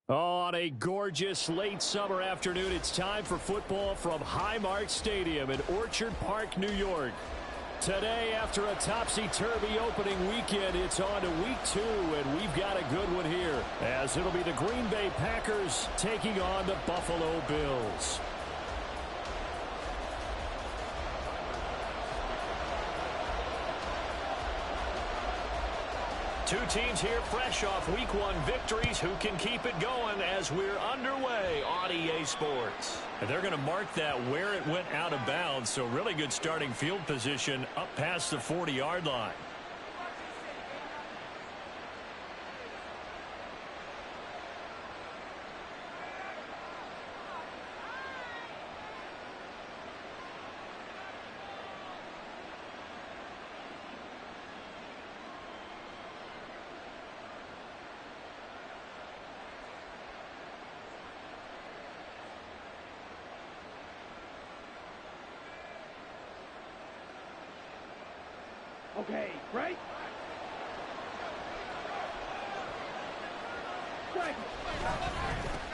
On a gorgeous late summer afternoon, it's time for football from Highmark Stadium in Orchard Park, New York. Today, after a topsy-turvy opening weekend, it's on to week 2, and we've got a good one here, as it'll be the Green Bay Packers taking on the Buffalo Bills. Two teams here fresh off Week 1 victories who can keep it going as we're underway on EA Sports. And they're going to mark that where it went out of bounds, so really good starting field position up past the 40-yard line. Okay, right?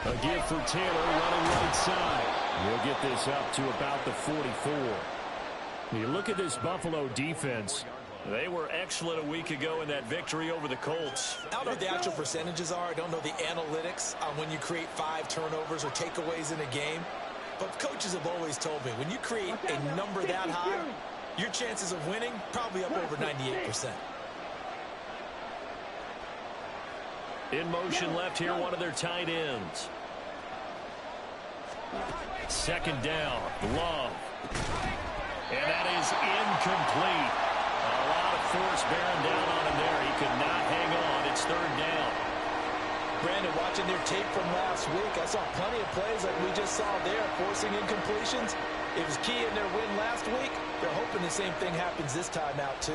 A gift for Taylor running right side. He'll get this up to about the 44. You look at this Buffalo defense. They were excellent a week ago in that victory over the Colts. I don't know what the actual percentages are. I don't know the analytics on when you create 5 turnovers or takeaways in a game. But coaches have always told me, when you create a number that high, your chances of winning probably up over 98%. In motion left here, one of their tight ends. Second down, Love. And that is incomplete. A lot of force bearing down on him there. He could not hang on. It's third down. Brandon, watching their tape from last week, I saw plenty of plays like we just saw there, forcing incompletions. It was key in their win last week. They're hoping the same thing happens this time out, too.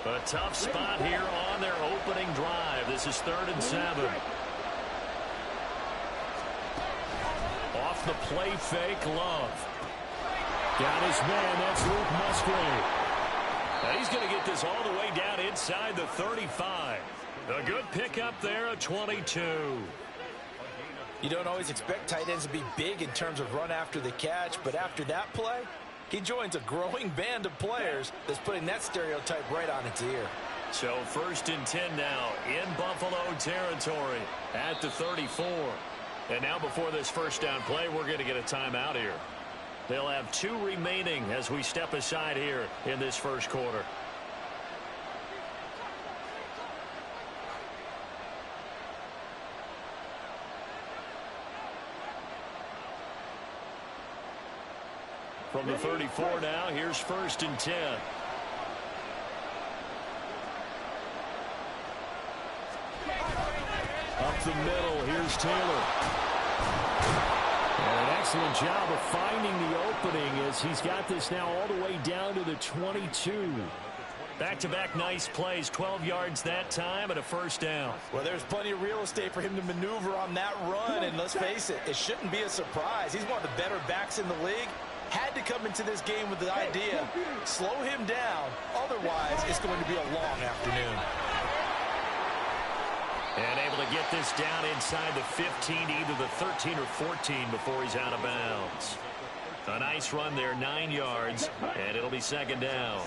A tough spot here on their opening drive. This is 3rd and 7. Off the play fake, Love. Got his man, that's Luke Musgrave. Now he's going to get this all the way down inside the 35. A good pickup there, a 22. You don't always expect tight ends to be big in terms of run after the catch, but after that play, he joins a growing band of players that's putting that stereotype right on its ear. So 1st and 10 now in Buffalo territory at the 34. And now before this first down play, we're going to get a timeout here. They'll have 2 remaining as we step aside here in this first quarter. From the 34 now, here's 1st and 10. Up the middle, here's Taylor. And an excellent job of finding the opening as he's got this now all the way down to the 22. Back-to-back nice plays, 12 yards that time and a first down. Well, there's plenty of real estate for him to maneuver on that run, and let's face it, it shouldn't be a surprise. He's one of the better backs in the league. Had to come into this game with the idea, slow him down, otherwise it's going to be a long afternoon. And able to get this down inside the 15, either the 13 or 14 before he's out of bounds. A nice run there, 9 yards, and it'll be 2nd down.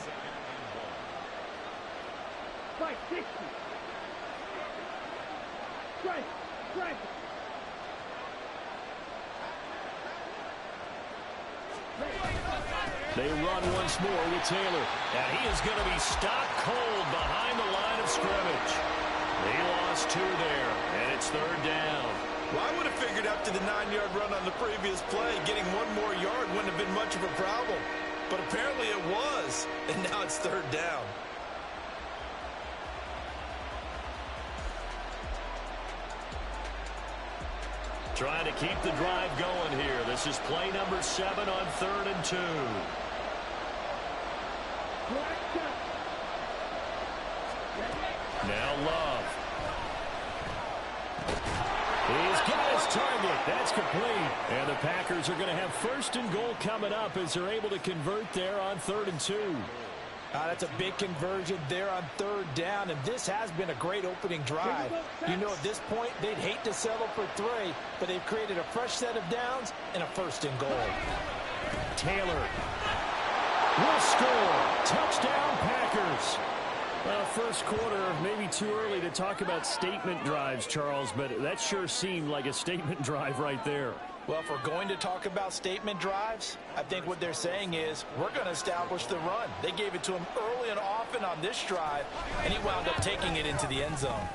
They run once more with Taylor. And he is going to be stopped cold behind the line of scrimmage. He lost 2 there, and it's 3rd down. Well, I would have figured up to the 9-yard run on the previous play, getting 1 more yard wouldn't have been much of a problem. But apparently it was, and now it's 3rd down. Trying to keep the drive going here. This is play number 7 on 3rd and 2. Now Love. He's got his target. That's complete. And the Packers are going to have first and goal coming up as they're able to convert there on 3rd and 2. That's a big conversion there on 3rd down, and this has been a great opening drive. You know, at this point, they'd hate to settle for 3, but they've created a fresh set of downs and a first and goal. Taylor will score. Touchdown, Packers. Well, first quarter, maybe too early to talk about statement drives, Charles, but that sure seemed like a statement drive right there. Well, if we're going to talk about statement drives, I think what they're saying is we're going to establish the run. They gave it to him early and often on this drive, and he wound up taking it into the end zone.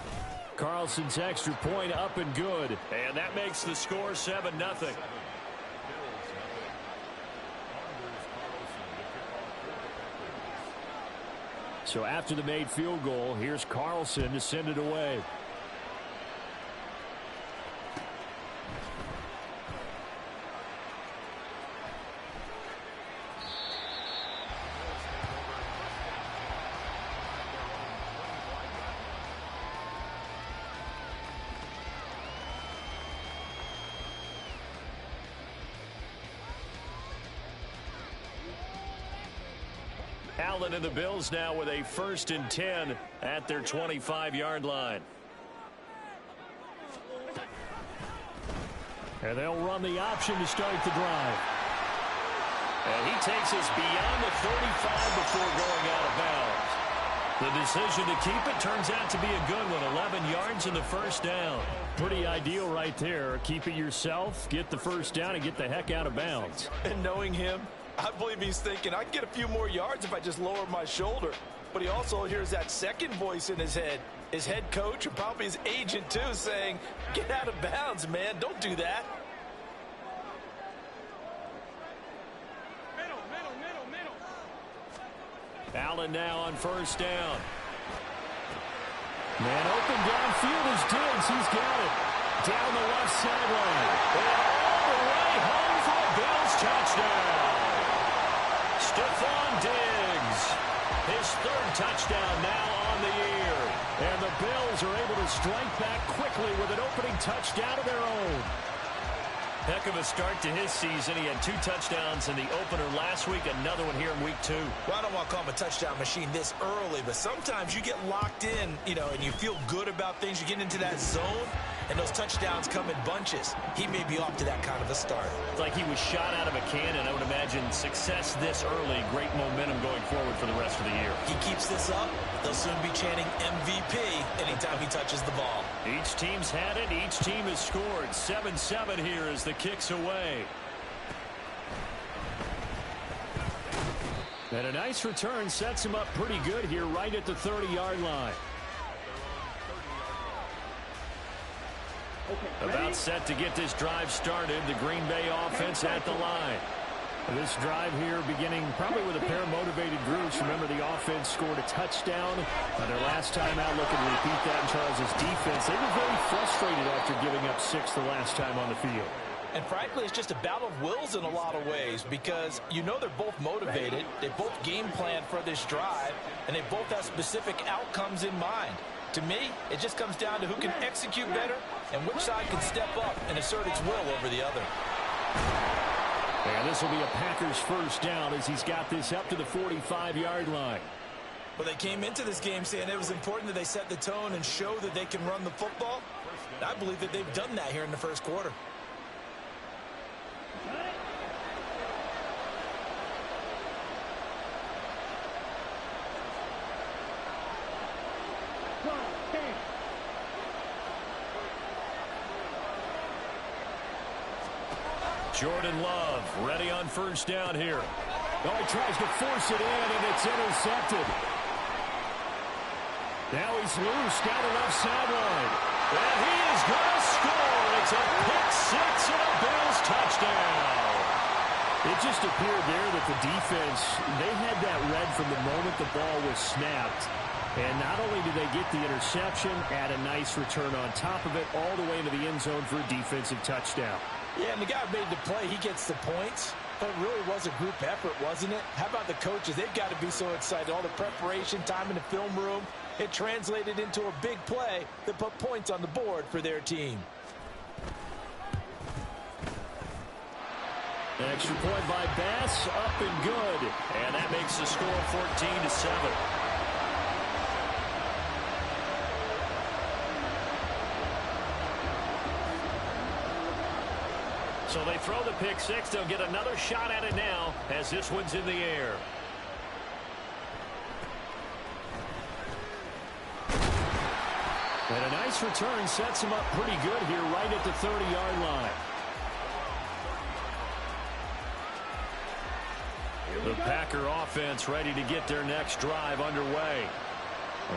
Carlson's extra point up and good, and that makes the score 7-0. So after the made field goal, here's Carlson to send it away. Allen and the Bills now with a 1st and 10 at their 25-yard line. And they'll run the option to start the drive. And he takes us beyond the 35 before going out of bounds. The decision to keep it turns out to be a good one. 11 yards in the first down. Pretty ideal right there. Keep it yourself, get the first down, and get the heck out of bounds. And knowing him, I believe he's thinking, I can get a few more yards if I just lower my shoulder. But he also hears that second voice in his head, his head coach, and probably his agent too, saying, get out of bounds, man. Don't do that. Middle. Allen now on first down. Man open downfield is Diggs. He's got it. Down the left sideline. And all the way home for a Bills touchdown. Stephon Diggs. His 3rd touchdown now on the year. And the Bills are able to strike back quickly with an opening touchdown of their own. Heck of a start to his season. He had 2 touchdowns in the opener last week, another one here in week 2. Well, I don't want to call him a touchdown machine this early, but sometimes you get locked in, and you feel good about things. You get into that zone, and those touchdowns come in bunches. He may be off to that kind of a start. It's like he was shot out of a cannon. I would imagine success this early, great momentum going forward for the rest of the year. He keeps this up, they'll soon be chanting MVP anytime he touches the ball. Each team's had it. Each team has scored. 7-7 here as the kick's away. And a nice return sets him up pretty good here right at the 30-yard line. About set to get this drive started. The Green Bay offense at the line. This drive here beginning probably with a pair of motivated groups. Remember, the offense scored a touchdown their last time out. Looking to repeat that in Charles's defense. They were very frustrated after giving up 6 the last time on the field. And frankly, it's just a battle of wills in a lot of ways because they're both motivated. They both game plan for this drive, and they both have specific outcomes in mind. To me, it just comes down to who can execute better and which side can step up and assert its will over the other. And this will be a Packers first down as he's got this up to the 45-yard line. Well, they came into this game saying it was important that they set the tone and show that they can run the football. I believe that they've done that here in the first quarter. Jordan Love ready on first down here. Oh, he tries to force it in, and it's intercepted. Now he's loose down the left sideline. And he is going to score. It's a pick six and a Bills touchdown. It just appeared there that the defense, they had that read from the moment the ball was snapped. And not only did they get the interception, add a nice return on top of it, all the way into the end zone for a defensive touchdown. Yeah, and the guy made the play. He gets the points. But it really was a group effort, wasn't it? How about the coaches? They've got to be so excited. All the preparation, time in the film room. It translated into a big play that put points on the board for their team. Extra point by Bass, up and good. And that makes the score 14-7. So they throw the pick six. They'll get another shot at it now as this one's in the air. And a nice return sets him up pretty good here right at the 30-yard line. The Packer offense ready to get their next drive underway.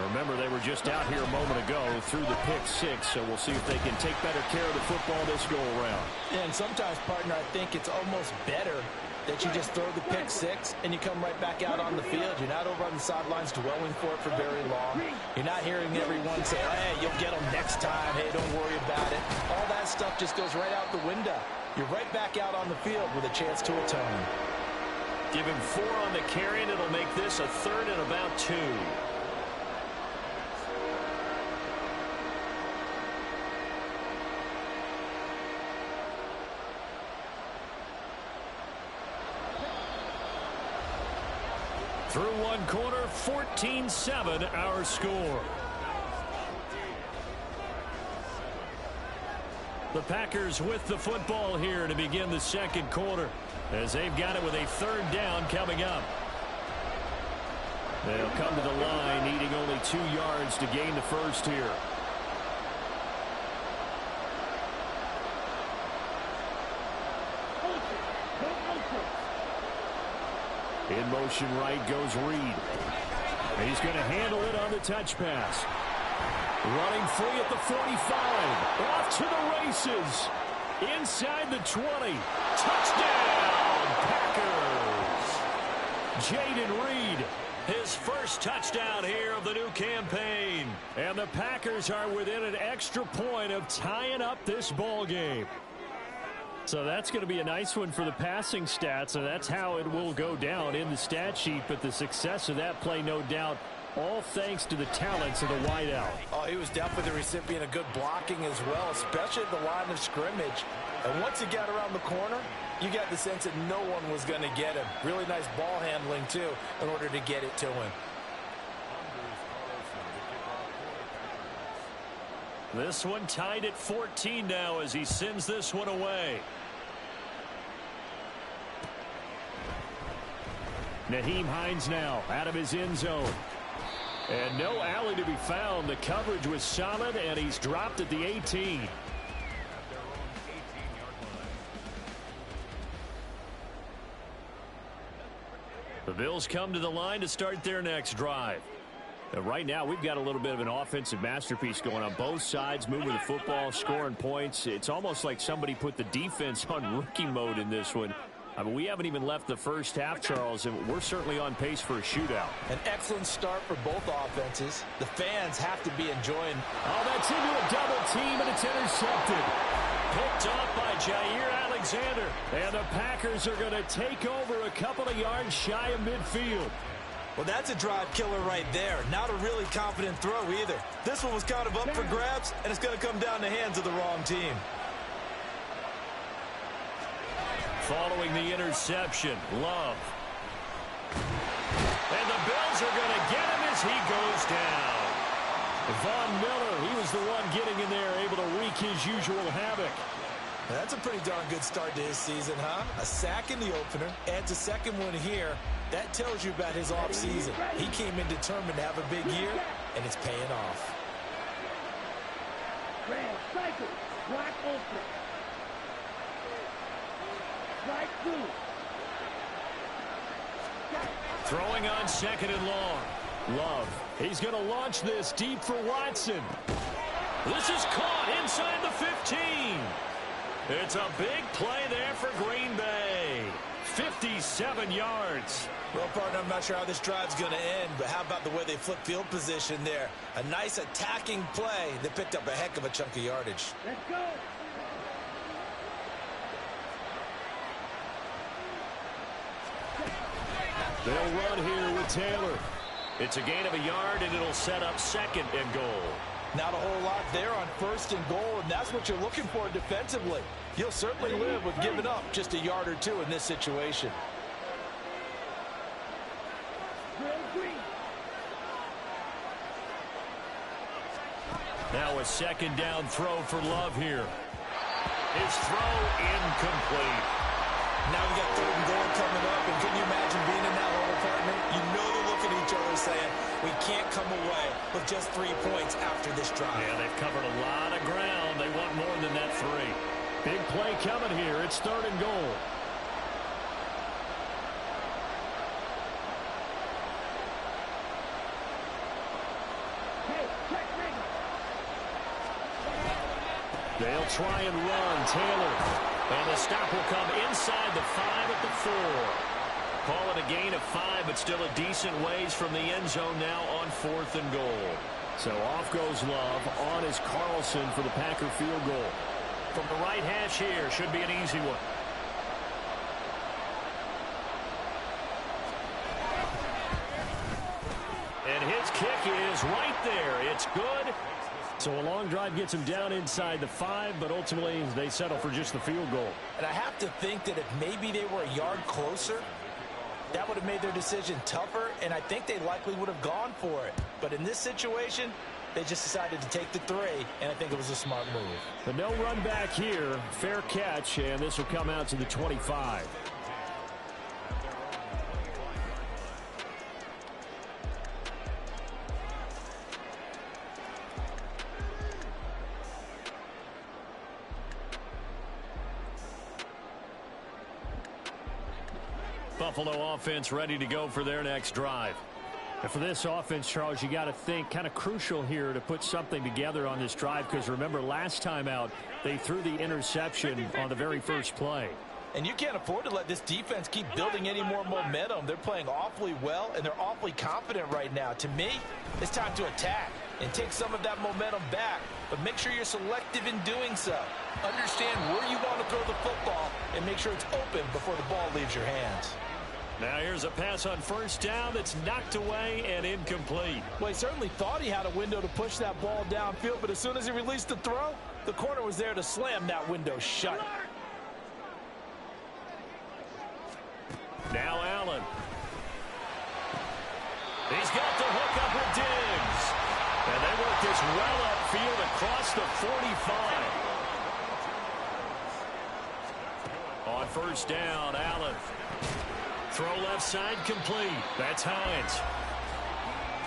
Remember, they were just out here a moment ago through the pick six, so we'll see if they can take better care of the football this go-around. Yeah, and sometimes, partner, I think it's almost better that you just throw the pick six and you come right back out on the field. You're not over on the sidelines dwelling for it for very long. You're not hearing everyone say, hey, you'll get them next time. Hey, don't worry about it. All that stuff just goes right out the window. You're right back out on the field with a chance to atone. Give him 4 on the carry, and it'll make this a 3rd and about 2. Through one quarter, 14-7 our score. The Packers with the football here to begin the second quarter, as they've got it with a 3rd down coming up. They'll come to the line needing only 2 yards to gain the first here. In motion right goes Reed. He's going to handle it on the touch pass. Running free at the 45. Off to the races. Inside the 20. Touchdown, Packers. Jaden Reed, his first touchdown here of the new campaign. And the Packers are within an extra point of tying up this ball game. So that's going to be a nice one for the passing stats, and that's how it will go down in the stat sheet. But the success of that play, no doubt, all thanks to the talents of the wideout. Oh, he was definitely the recipient of good blocking as well, especially at the line of scrimmage. And once he got around the corner, you got the sense that no one was going to get him. Really nice ball handling, too, in order to get it to him. This one tied at 14 now as he sends this one away. Nyheim Hines now out of his end zone. And no alley to be found. The coverage was solid, and he's dropped at the 18. The Bills come to the line to start their next drive. And right now, we've got a little bit of an offensive masterpiece going on both sides, moving the football, scoring points. It's almost like somebody put the defense on rookie mode in this one. I mean, we haven't even left the first half, Charles, and we're certainly on pace for a shootout. An excellent start for both offenses. The fans have to be enjoying. Oh, that's into a double team, and it's intercepted. Picked off by Jair Alexander. And the Packers are going to take over a couple of yards shy of midfield. Well, that's a drive killer right there. Not a really confident throw either. This one was kind of up for grabs, and it's going to come down the hands of the wrong team. Following the interception, Love. And the Bills are going to get him as he goes down. Von Miller, he was the one getting in there, able to wreak his usual havoc. That's a pretty darn good start to his season, huh? A sack in the opener, adds a second one here. That tells you about his offseason. He came in determined to have a big year, and it's paying off. Cycle, wide open. Strike 2. Throwing on 2nd and long. Love. He's going to launch this deep for Watson. This is caught inside the 15. It's a big play there for Green Bay. 57 yards. Well, partner, I'm not sure how this drive's going to end, but how about the way they flip field position there? A nice attacking play that picked up a heck of a chunk of yardage. Let's go. They'll run here with Taylor. It's a gain of a yard, and it'll set up 2nd and goal. Not a whole lot there on 1st and goal, and that's what you're looking for defensively. You'll certainly live with giving up just a yard or two in this situation. Now a 2nd down throw for Love here. His throw incomplete. Now we got 3rd and goal coming up, and can you imagine being in that hole, partner? You know they're looking at each other saying, we can't come away with just 3 points after this drive. Yeah, they've covered a lot of ground. They want more than that 3. Big play coming here. It's 3rd and goal. They'll try and run. Taylor. And the stop will come inside the 5 at the 4. Call it a gain of 5, but still a decent ways from the end zone now on 4th and goal. So off goes Love. On is Carlson for the Packer field goal. From the right hash here, should be an easy one. And his kick is right there. It's good. So a long drive gets him down inside the 5, but ultimately they settle for just the field goal. And I have to think that if maybe they were a yard closer, that would have made their decision tougher, and I think they likely would have gone for it. But in this situation, they just decided to take the 3, and I think it was a smart move. But no run back here. Fair catch, and this will come out to the 25. Buffalo offense ready to go for their next drive. And for this offense, Charles, you got to think kind of crucial here to put something together on this drive, because remember last time out they threw the interception on the very first play. And you can't afford to let this defense keep building any more momentum. They're playing awfully well, and they're awfully confident right now. To me, it's time to attack and take some of that momentum back, but make sure you're selective in doing so. Understand where you want to throw the football and make sure it's open before the ball leaves your hands. Now here's a pass on 1st down that's knocked away and incomplete. Well, he certainly thought he had a window to push that ball downfield, but as soon as he released the throw, the corner was there to slam that window shut. Now Allen. He's got the hook up with Diggs. And they work this well upfield across the 45. On 1st down, Allen. Throw left side complete. That's Hines.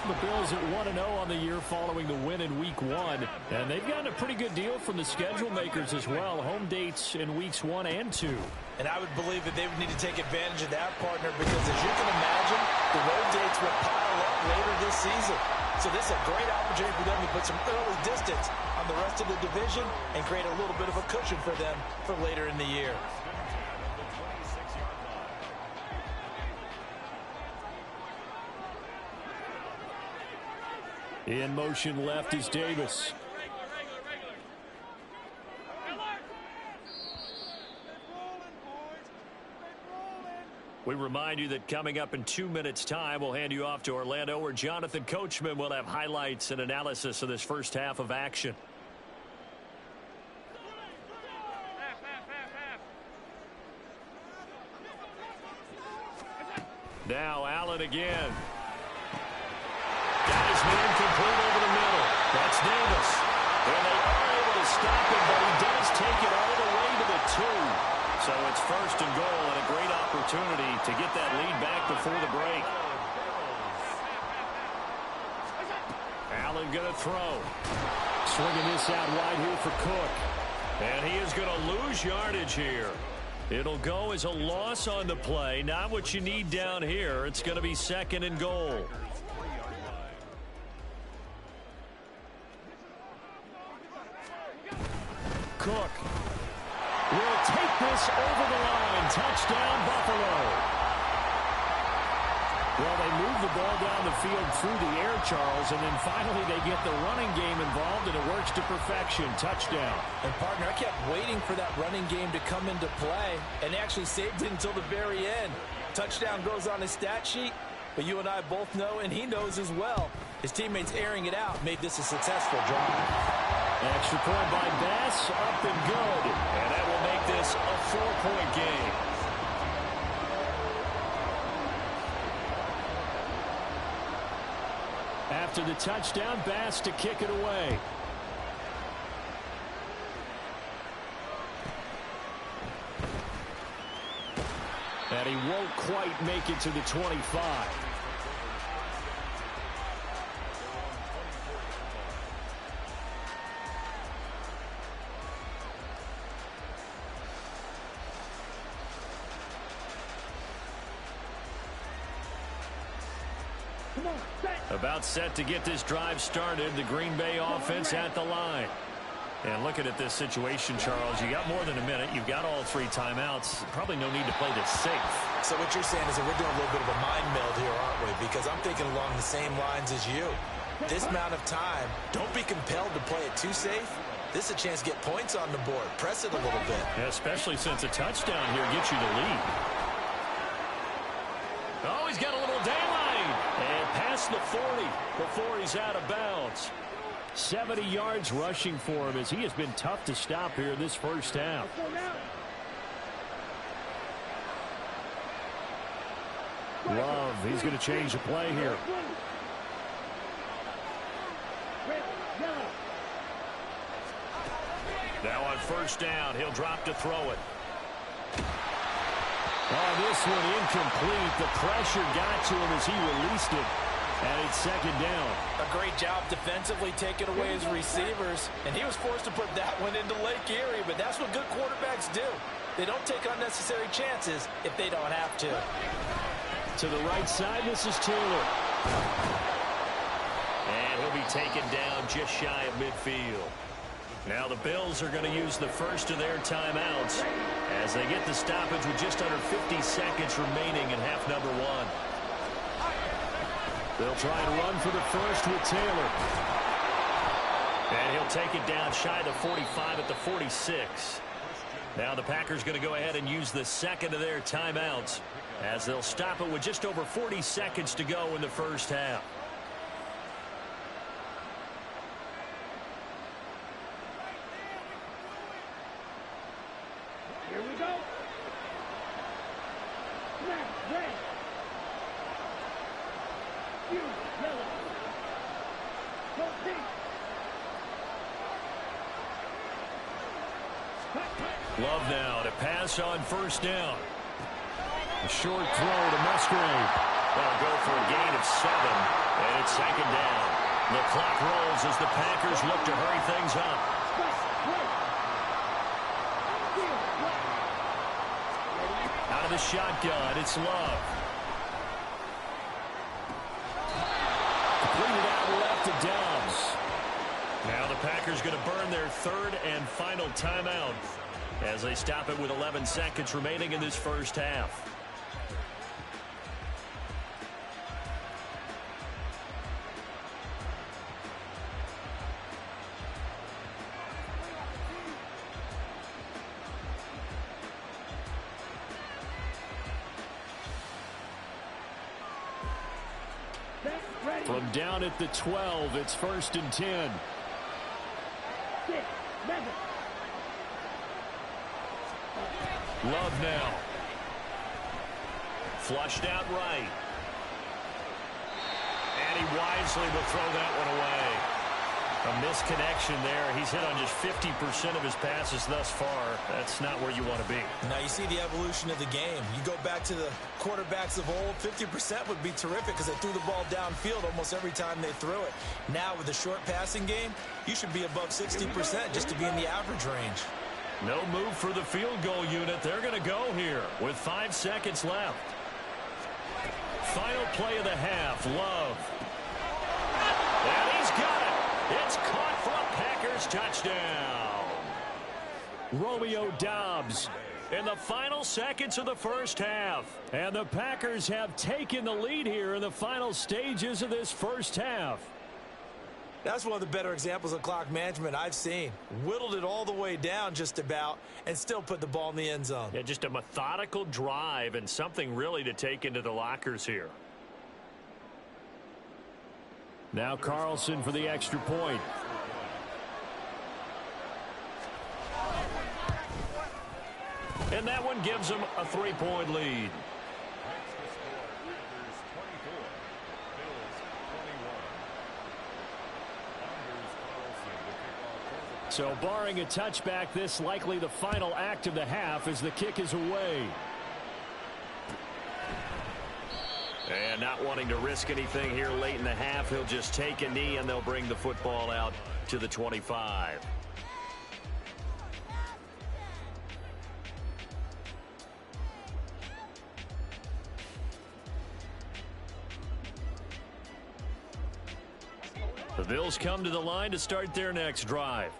The Bills at 1-0 on the year following the win in Week 1. And they've gotten a pretty good deal from the schedule makers as well. Home dates in Weeks 1 and 2. And I would believe that they would need to take advantage of that, partner, because as you can imagine, the road dates will pile up later this season. So this is a great opportunity for them to put some early distance on the rest of the division and create a little bit of a cushion for them for later in the year. In motion left is Davis. We remind you that coming up in 2 minutes' time, we'll hand you off to Orlando, where Jonathan Coachman will have highlights and analysis of this first half of action. Now Allen again. Got his man complete over the middle. That's Davis. And they are able to stop him, but he does take it all the way to the 2. So it's 1st and goal, and a great opportunity to get that lead back before the break. Allen going to throw. Swinging this out wide here for Cook. And he is going to lose yardage here. It'll go as a loss on the play. Not what you need down here. It's going to be 2nd and goal. Cook will take this over the line. Touchdown, Buffalo. Well, they move the ball down the field through the air, Charles, and then finally they get the running game involved, and it works to perfection. Touchdown. And, partner, I kept waiting for that running game to come into play, and actually saved it until the very end. Touchdown goes on his stat sheet, but you and I both know, and he knows as well, His teammates airing it out made this a successful drive. Extra point by Bass, up and good. And that will make this a 4-point game. After the touchdown, Bass to kick it away. And he won't quite make it to the 25. About set to get this drive started. The Green Bay offense at the line. And looking at this situation, Charles, you got more than a minute. You've got all 3 timeouts. Probably no need to play this safe. So what you're saying is that we're doing a little bit of a mind meld here, aren't we? Because I'm thinking along the same lines as you. This amount of time, don't be compelled to play it too safe. This is a chance to get points on the board. Press it a little bit. Yeah, especially since a touchdown here gets you the lead. Oh, he's got a little daylight. And past the 40 before he's out of bounds. 70 yards rushing for him as he has been tough to stop here this first half. Love, he's going to change the play here. Now on first down, he'll drop to throw it. Oh, this one incomplete. The pressure got to him as he released it. And it's second down. A great job defensively taking away his receivers. And he was forced to put that one into Lake Erie. But that's what good quarterbacks do. They don't take unnecessary chances if they don't have to. To the right side, this is Taylor. And he'll be taken down just shy of midfield. Now the Bills are going to use the first of their timeouts as they get the stoppage with just under 50 seconds remaining in half number 1. They'll try and run for the first with Taylor. And he'll take it down shy of the 45 at the 46. Now the Packers going to go ahead and use the second of their timeouts as they'll stop it with just over 40 seconds to go in the first half. Here we go. Snap, red. Yellow. Go deep. Love now to pass on first down. A short throw to Musgrave. They'll go for a gain of 7, and it's second down. The clock rolls as the Packers look to hurry things up. Out of the shotgun, it's Love. Completed out left to Dobbs. Now the Packers going to burn their third and final timeout as they stop it with 11 seconds remaining in this first half. From down at the 12, it's 1st and 10. 6, 7. Love now. Flushed out right. And he wisely will throw that one away. A misconnection there. He's hit on just 50% of his passes thus far. That's not where you want to be. Now you see the evolution of the game. You go back to the quarterbacks of old, 50% would be terrific because they threw the ball downfield almost every time they threw it. Now with the short passing game, you should be above 60% just to be in the average range. No move for the field goal unit. They're going to go here with 5 seconds left. Final play of the half. Love. And he's got it. It's caught for a Packers touchdown. Romeo Dobbs in the final seconds of the first half. And the Packers have taken the lead here in the final stages of this first half. That's one of the better examples of clock management I've seen. Whittled it all the way down just about and still put the ball in the end zone. Yeah, just a methodical drive and something really to take into the lockers here. Now Carlson for the extra point. And that one gives them a 3-point lead. So barring a touchback, this likely the final act of the half as the kick is away. And not wanting to risk anything here late in the half, he'll just take a knee and they'll bring the football out to the 25. The Bills come to the line to start their next drive.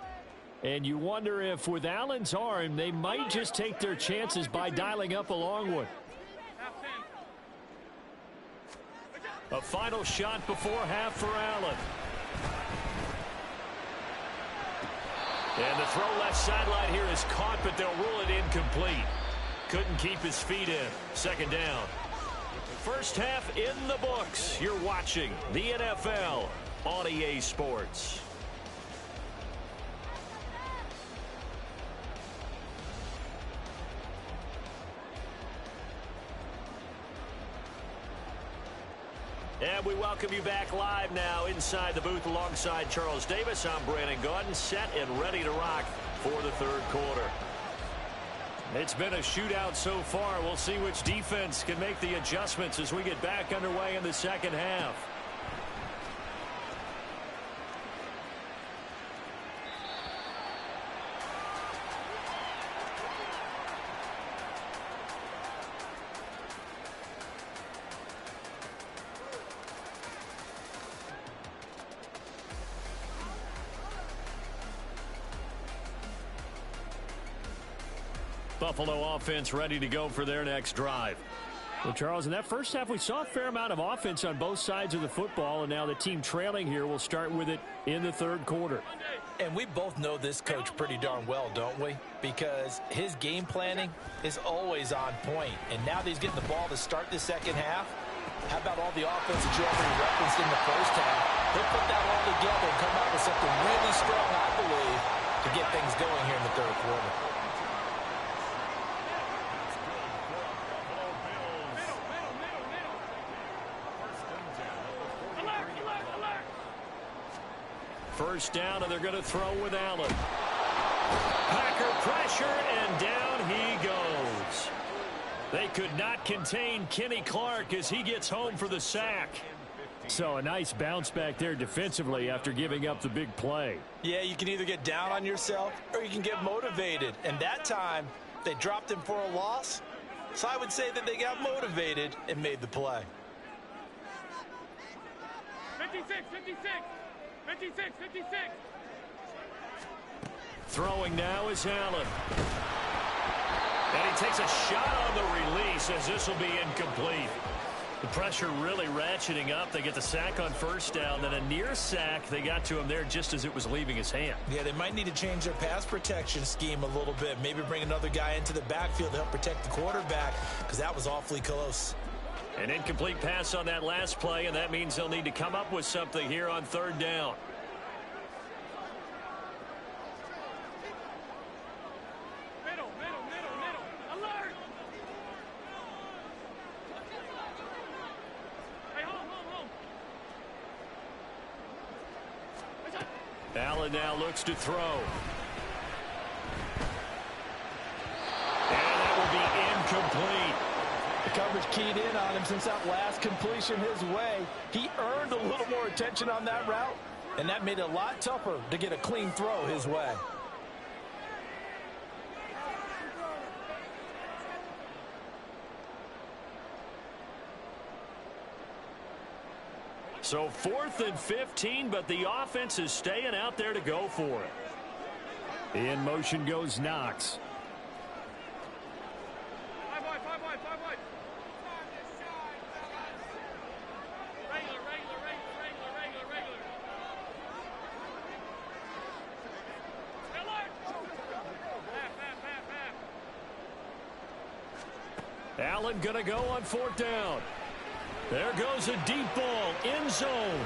And you wonder if with Allen's arm, they might just take their chances by dialing up a long one. A final shot before half for Allen. And the throw left sideline here is caught, but they'll rule it incomplete. Couldn't keep his feet in. Second down. First half in the books. You're watching the NFL on EA Sports. And we welcome you back live now inside the booth alongside Charles Davis. I'm Brandon Gaudin, set and ready to rock for the third quarter. It's been a shootout so far. We'll see which defense can make the adjustments as we get back underway in the second half. Buffalo offense ready to go for their next drive. Well, Charles, in that first half, we saw a fair amount of offense on both sides of the football, and now the team trailing here will start with it in the third quarter. And we both know this coach pretty darn well, don't we? Because his game planning is always on point. And now that he's getting the ball to start the second half, how about all the offense that you already referenced in the first half? He'll put that all together and come out with something really strong, I believe, to get things going here in the third quarter. First down, and they're going to throw with Allen. Packer pressure, and down he goes. They could not contain Kenny Clark as he gets home for the sack. So a nice bounce back there defensively after giving up the big play. Yeah, you can either get down on yourself or you can get motivated. And that time, they dropped him for a loss. So I would say that they got motivated and made the play. 56, 56. 56, 56. Throwing now is Allen. And he takes a shot on the release as this will be incomplete. The pressure really ratcheting up. They get the sack on first down, then a near sack. They got to him there just as it was leaving his hand. Yeah, they might need to change their pass protection scheme a little bit. Maybe bring another guy into the backfield to help protect the quarterback, because that was awfully close. An incomplete pass on that last play, and that means they'll need to come up with something here on third down. Middle. Alert! Hey, home. Allen now looks to throw. And that will be incomplete. The coverage keyed in on him since that last completion his way. He earned a little more attention on that route, and that made it a lot tougher to get a clean throw his way. So 4th and 15, but the offense is staying out there to go for it. In motion goes Knox. Five wide. Allen gonna go on fourth down. There goes a deep ball, end zone.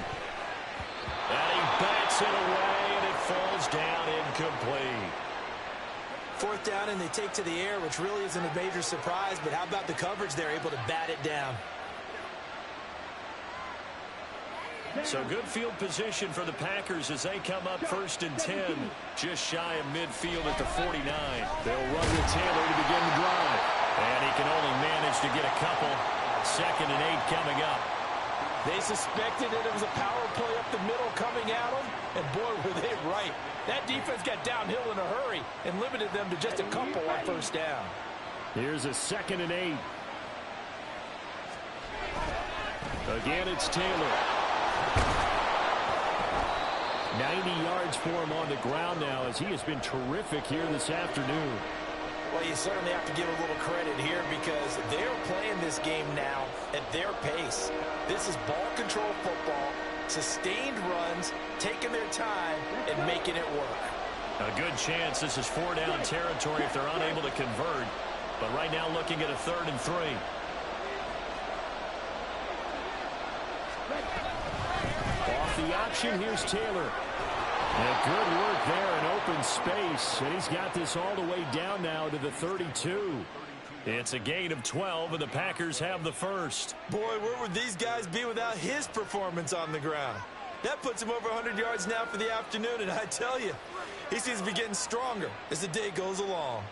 Fourth down, and they take to the air, which really isn't a major surprise, but how about the coverage? They're able to bat it down. So good field position for the Packers as they come up 1st and 10, just shy of midfield at the 49. They'll run with Taylor to begin the drive. And he can only manage to get a couple. 2nd and 8 coming up. They suspected that it was a power play up the middle coming at them, and boy, were they right. That defense got downhill in a hurry and limited them to just a couple on 1st down. Here's a 2nd and 8. Again, it's Taylor. 90 yards for him on the ground now as he has been terrific here this afternoon. Well, you certainly have to give a little credit here because they're playing this game now at their pace. This is ball control football, sustained runs, taking their time, and making it work. A good chance this is 4-down territory if they're unable to convert. But right now looking at a 3rd and 3. Off the option, here's Taylor. And good work there in open space. And he's got this all the way down now to the 32. It's a gain of 12, and the Packers have the first. Boy, where would these guys be without his performance on the ground? That puts him over 100 yards now for the afternoon, and I tell you, he seems to be getting stronger as the day goes along.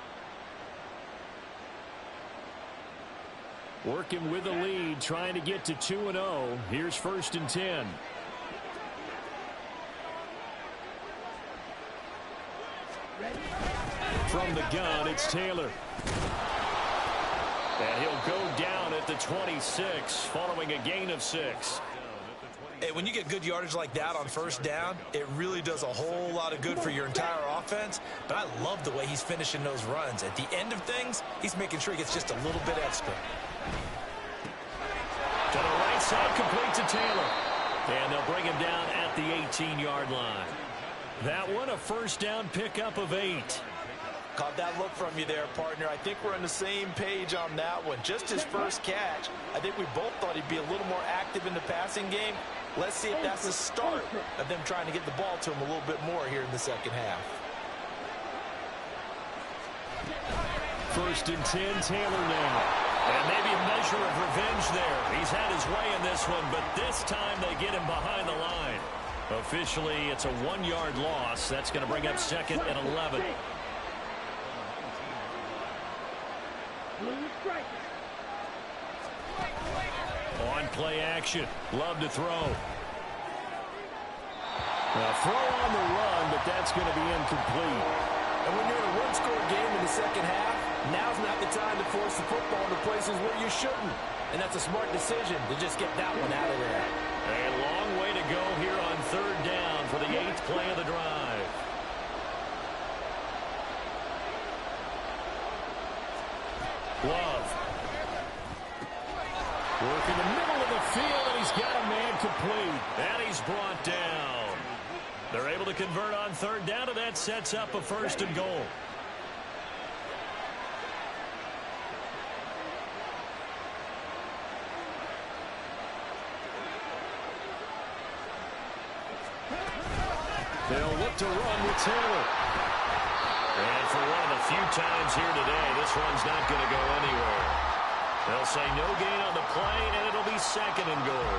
Working with the lead, trying to get to 2-0. Here's 1st and 10. From the gun, it's Taylor. And he'll go down at the 26, following a gain of 6. Hey, when you get good yardage like that on 1st down, it really does a whole lot of good for your entire offense. But I love the way he's finishing those runs. At the end of things, he's making sure he gets just a little bit extra. To the right side, complete to Taylor. And they'll bring him down at the 18-yard line. That one, a 1st down pickup of 8. Caught that look from you there, partner. I think we're on the same page on that one. Just his first catch. I think we both thought he'd be a little more active in the passing game. Let's see if that's the start of them trying to get the ball to him a little bit more here in the 2nd half. 1st and 10, Taylor now. And maybe a measure of revenge there. He's had his way in this one, but this time they get him behind the line. Officially, it's a 1-yard loss. That's going to bring up 2nd and 11. On play action. Love to throw. A throw on the run, but that's going to be incomplete. And when you're in a one-score game in the 2nd half, now's not the time to force the football into places where you shouldn't. And that's a smart decision to just get that one out of there. A long way to go here on 3rd down for the 8th play of the drive. Love. Work in the middle of the field, and he's got a man complete. And he's brought down. They're able to convert on 3rd down, and that sets up a 1st and goal. They'll look to run with Taylor. And for one of the few times here today, this one's not going to go anywhere. They'll say no gain on the play, and it'll be 2nd and goal.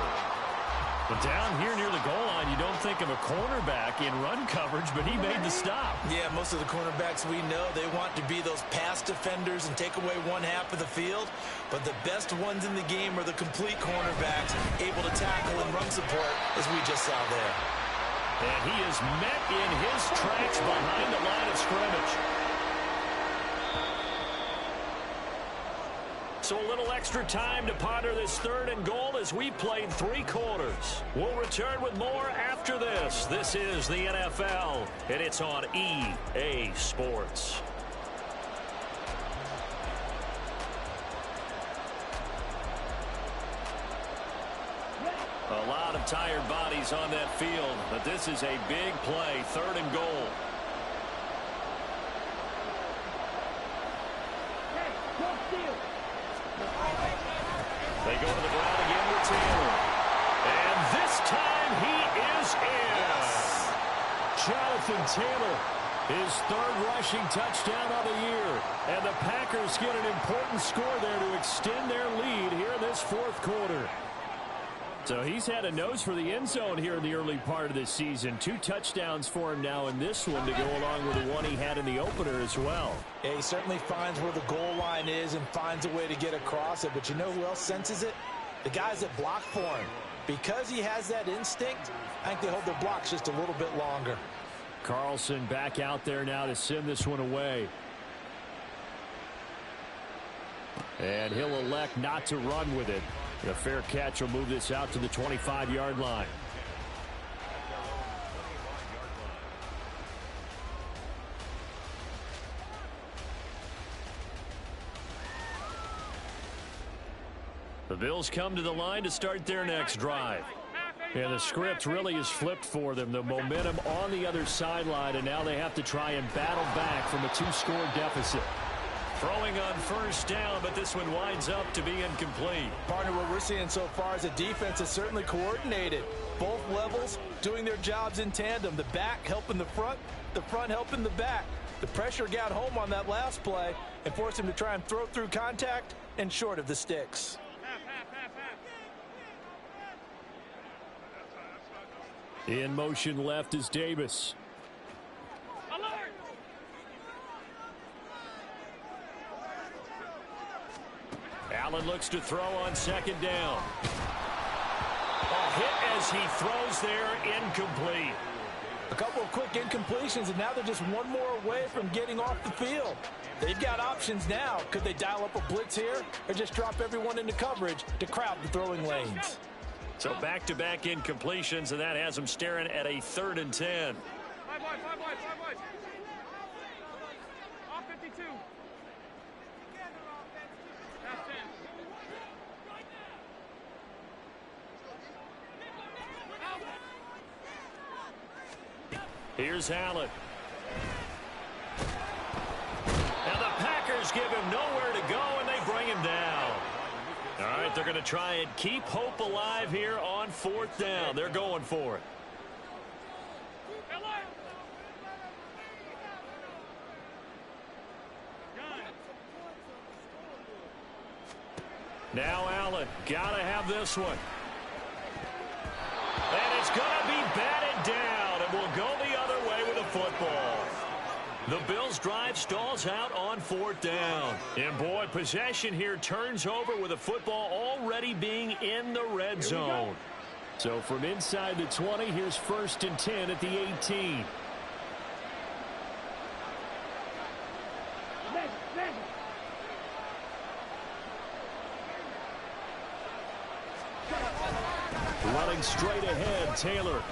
But down here near the goal line, you don't think of a cornerback in run coverage, but he made the stop. Yeah, most of the cornerbacks we know, they want to be those pass defenders and take away one half of the field. But the best ones in the game are the complete cornerbacks, able to tackle and run support, as we just saw there. And he is met in his tracks behind the line of scrimmage. So a little extra time to ponder this 3rd and goal as we played 3 quarters. We'll return with more after this. This is the NFL, and it's on EA Sports. A lot of tired bodies on that field, but this is a big play, 3rd and goal. They go to the ground again with Taylor. And this time he is in. Jonathan Taylor His third rushing touchdown of the year. And the Packers get an important score there to extend their lead here in this fourth quarter. So he's had a nose for the end zone here in the early part of this season. 2 touchdowns for him now in this one to go along with the one he had in the opener as well. Yeah, he certainly finds where the goal line is and finds a way to get across it. But you know who else senses it? The guys that block for him. Because he has that instinct, I think they hold their blocks just a little bit longer. Carlson back out there now to send this one away. And he'll elect not to run with it. A fair catch will move this out to the 25-yard line. The Bills come to the line to start their next drive. And the script really is flipped for them. The momentum on the other sideline, and now they have to try and battle back from a 2-score deficit. Throwing on first down, but this one winds up to be incomplete. Partner, what we're seeing so far is a defense is certainly coordinated. Both levels doing their jobs in tandem. The back helping the front helping the back. The pressure got home on that last play and forced him to try and throw through contact and short of the sticks. In motion left is Davis. Allen looks to throw on second down. A hit as he throws there, incomplete. A couple of quick incompletions, and now they're just one more away from getting off the field. They've got options now. Could they dial up a blitz here or just drop everyone into coverage to crowd the throwing lanes? So back-to-back incompletions, and that has them staring at a 3rd and 10. 5 wide. Off 52. That's it. Here's Allen. Now the Packers give him nowhere to go, and they bring him down. All right, they're going to try and keep hope alive here on 4th down. They're going for it. Now Allen, gotta have this one. And it's going to be batted down, and will go the other way with the football. The Bills' drive stalls out on 4th down. And boy, possession here turns over with the football already being in the red zone. So from inside the 20, here's 1st and 10 at the 18. Running straight ahead, Taylor.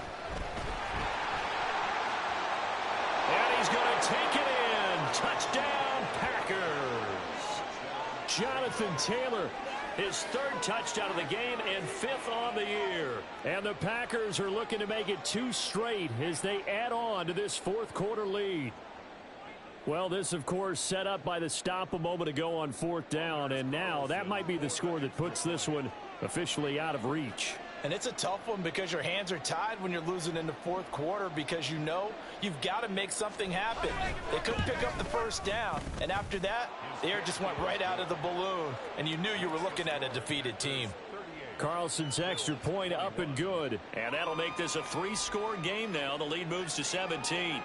And he's going to take it in. Touchdown, Packers. Jonathan Taylor, his 3rd touchdown of the game and 5th on the year. And the Packers are looking to make it 2 straight as they add on to this 4th quarter lead. Well, this, of course, set up by the stop a moment ago on 4th down, and now that might be the score that puts this one officially out of reach. And it's a tough one because your hands are tied when you're losing in the 4th quarter because you know you've got to make something happen. They couldn't pick up the 1st down, and after that, the air just went right out of the balloon, and you knew you were looking at a defeated team. Carlson's extra point up and good, and that'll make this a 3-score game now. The lead moves to 17.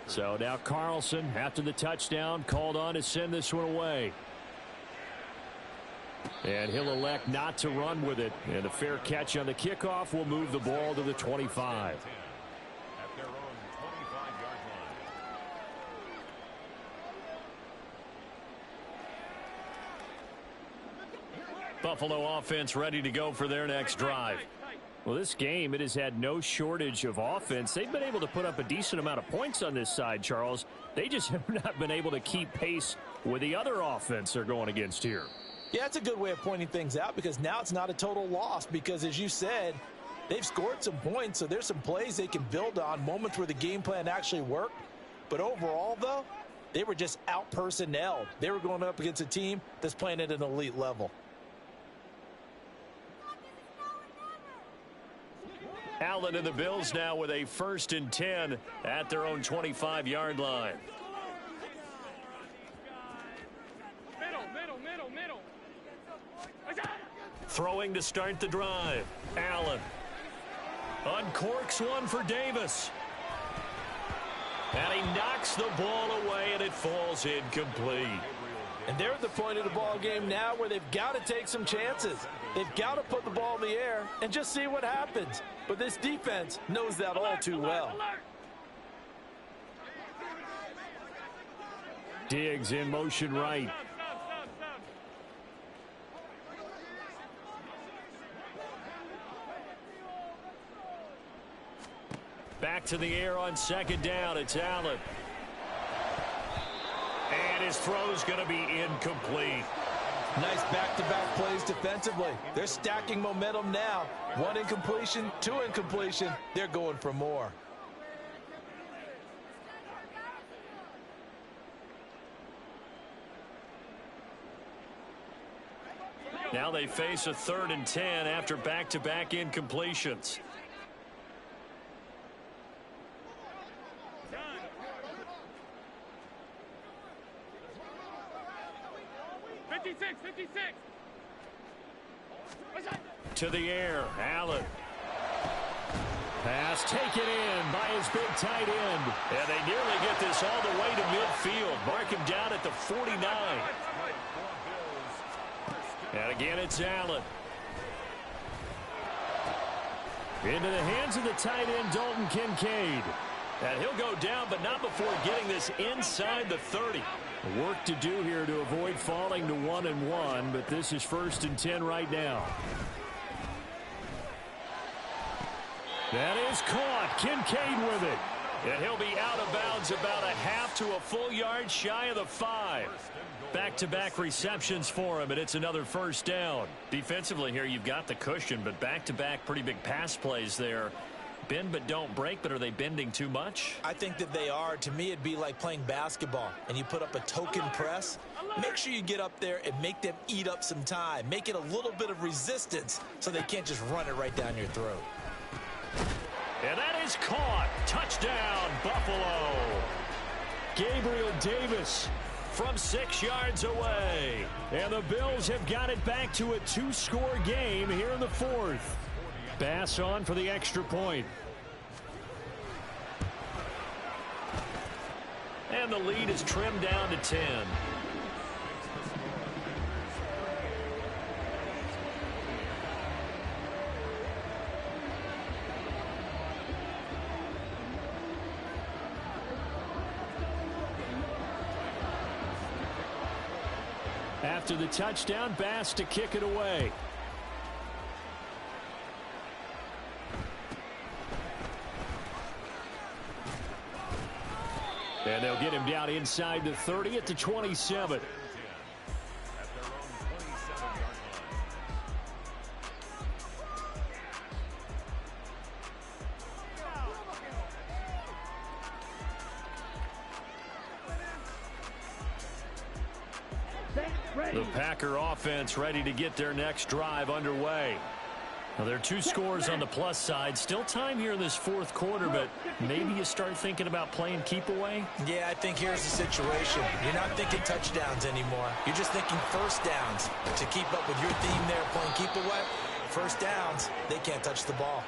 So now Carlson, after the touchdown, called on to send this one away. And he'll elect not to run with it. And a fair catch on the kickoff will move the ball to the 25. Buffalo offense ready to go for their next drive. Well, this game, it has had no shortage of offense. They've been able to put up a decent amount of points on this side, Charles. They just have not been able to keep pace with the other offense they're going against here. Yeah, that's a good way of pointing things out because now it's not a total loss because, as you said, they've scored some points, so there's some plays they can build on, moments where the game plan actually worked. But overall, though, they were just out-personnelled. They were going up against a team that's playing at an elite level. Allen and the Bills now with a 1st and 10 at their own 25-yard line. Middle. Throwing to start the drive. Allen uncorks one for Davis. And he knocks the ball away, and it falls incomplete. And they're at the point of the ball game now where they've got to take some chances. They've got to put the ball in the air and just see what happens. But this defense knows that all too well. Diggs in motion right. Back to the air on 2nd down. It's Allen. And his throw's going to be incomplete. Nice back-to-back plays defensively. They're stacking momentum now. 1 incompletion, 2 incompletion. They're going for more. Now they face a 3rd and 10 after back-to-back incompletions. 56. To the air, Allen. Pass taken in by his big tight end. And they nearly get this all the way to midfield. Mark him down at the 49. And again, it's Allen. Into the hands of the tight end, Dalton Kincaid. And he'll go down, but not before getting this inside the 30. Work to do here to avoid falling to 1-1, but this is 1st and 10 right now. That is caught. Kincaid with it. And he'll be out of bounds about a half to a full yard shy of the 5. Back-to-back receptions for him, and it's another 1st down. Defensively here, you've got the cushion, but back-to-back pretty big pass plays there. Bend but don't break, but are they bending too much? I think that they are. To me, it'd be like playing basketball, and you put up a token press. Make sure you get up there and make them eat up some time. Make it a little bit of resistance so they can't just run it right down your throat. And that is caught. Touchdown, Buffalo. Gabriel Davis from 6 yards away. And the Bills have got it back to a 2-score game here in the 4th. Bass on for the extra point. And the lead is trimmed down to 10. After the touchdown, Bass to kick it away. And they'll get him down inside the 30 at the 27. The Packer offense ready to get their next drive underway. Now, there are 2 scores on the plus side. Still time here in this 4th quarter, but maybe you start thinking about playing keep away? Yeah, I think here's the situation. You're not thinking touchdowns anymore. You're just thinking 1st downs. To keep up with your theme there, playing keep away, 1st downs, they can't touch the ball.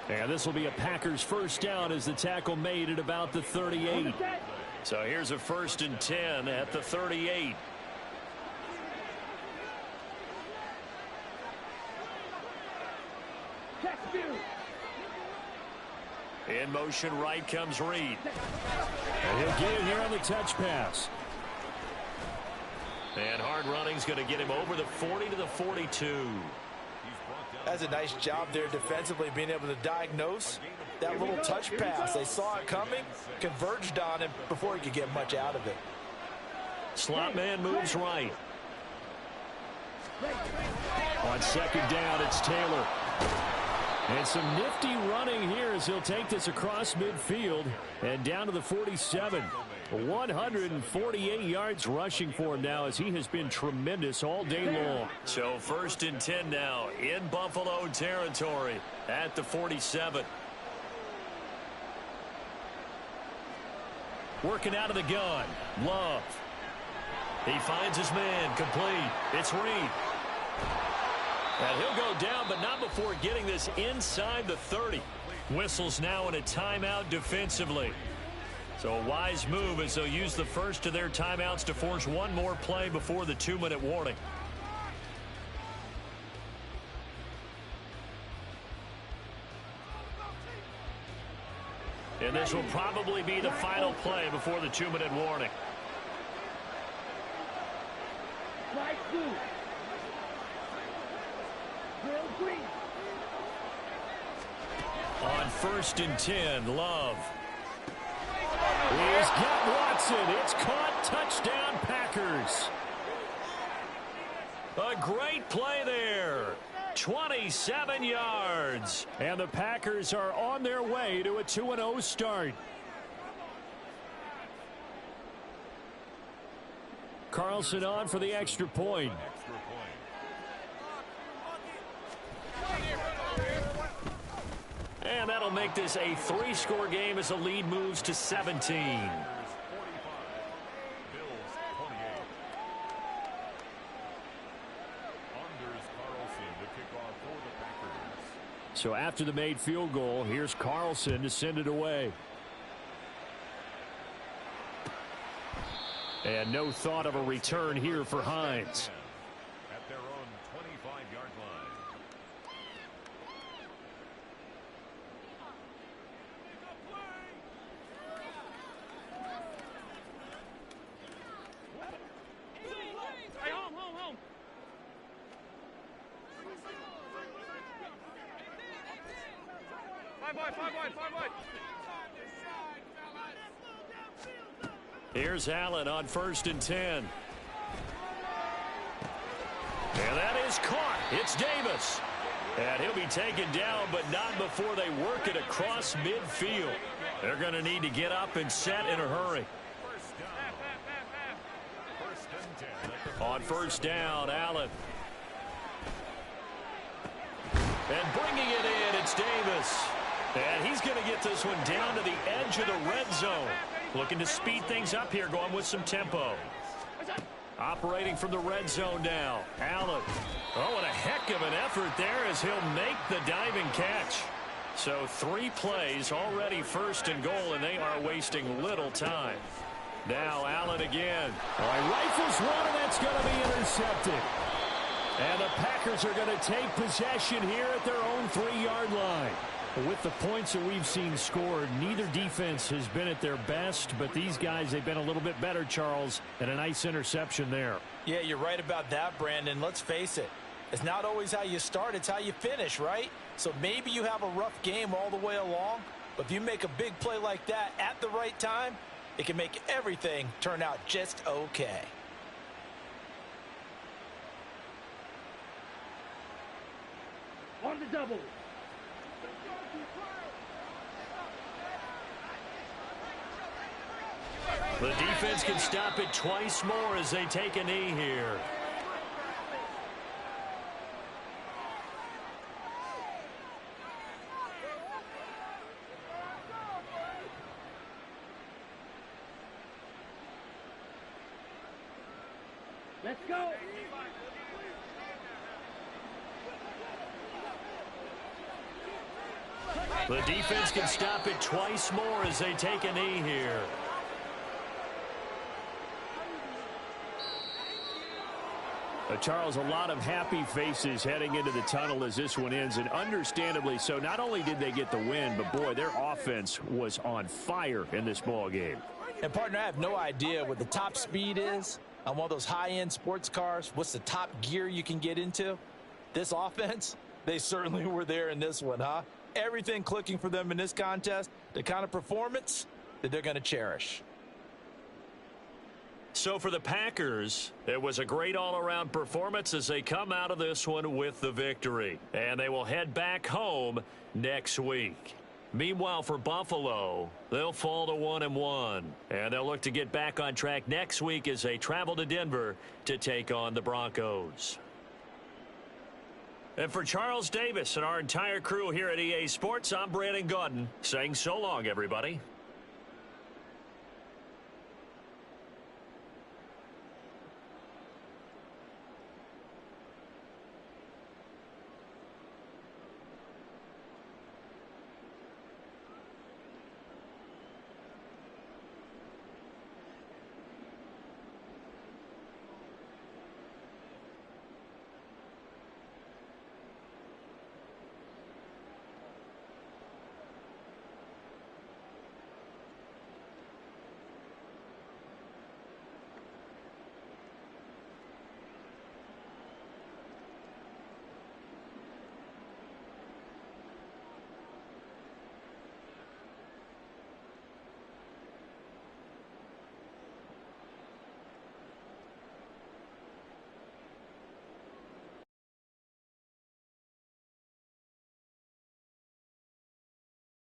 And this will be a Packers 1st down as the tackle made at about the 38. So here's a 1st and 10 at the 38. In motion right comes Reed. And he'll get it here on the touch pass. And hard running's going to get him over the 40 to the 42. That's a nice job there defensively, being able to diagnose that little touch pass. They saw it coming, converged on him before he could get much out of it. Slot man moves right. On 2nd down, it's Taylor. And some nifty running here as he'll take this across midfield and down to the 47. 148 yards rushing for him now as he has been tremendous all day long. So 1st and 10 now in Buffalo territory at the 47. Working out of the gun. Love. He finds his man complete. It's Reed. And he'll go down, but not before getting this inside the 30. Whistles now in a timeout defensively. So a wise move as they'll use the first of their timeouts to force one more play before the 2-minute warning. And this will probably be the final play before the 2-minute warning. On 1st and 10, Love. He's got Watson. It's caught. Touchdown, Packers. A great play there. 27 yards. And the Packers are on their way to a 2-0 start. Carlson on for the extra point. And that'll make this a 3-score game as the lead moves to 17. So after the made field goal, here's Carlson to send it away. And no thought of a return here for Hines. At their own 25-yard line. Hey, home. Five wide. Here's Allen on 1st and 10. And that is caught. It's Davis. And he'll be taken down, but not before they work it across midfield. They're going to need to get up and set in a hurry. On 1st down, Allen. And bringing it in, it's Davis. And he's going to get this one down to the edge of the red zone. Looking to speed things up here, going with some tempo. Operating from the red zone now. Allen. Oh, and a heck of an effort there as he'll make the diving catch. So 3 plays already 1st and goal, and they are wasting little time. Now Allen again. All right, rifles one, and that's going to be intercepted. And the Packers are going to take possession here at their own 3-yard line. With the points that we've seen scored, neither defense has been at their best, but these guys, they've been a little bit better, Charles, and a nice interception there. Yeah, you're right about that, Brandon. Let's face it. It's not always how you start, it's how you finish, right? So maybe you have a rough game all the way along, but if you make a big play like that at the right time, it can make everything turn out just okay. On the double. The defense can stop it twice more as they take a knee here. Let's go. The defense can stop it twice more as they take a knee here. Charles, a lot of happy faces heading into the tunnel as this one ends, and understandably so. Not only did they get the win, but boy, their offense was on fire in this ball game. And partner, I have no idea what the top speed is on one of those high-end sports cars. What's the top gear you can get into? This offense, they certainly were there in this one, huh? Everything clicking for them in this contest, the kind of performance that they're going to cherish. So for the Packers, it was a great all-around performance as they come out of this one with the victory. And they will head back home next week. Meanwhile, for Buffalo, they'll fall to 1-1. And they'll look to get back on track next week as they travel to Denver to take on the Broncos. And for Charles Davis and our entire crew here at EA Sports, I'm Brandon Gaudin saying so long, everybody.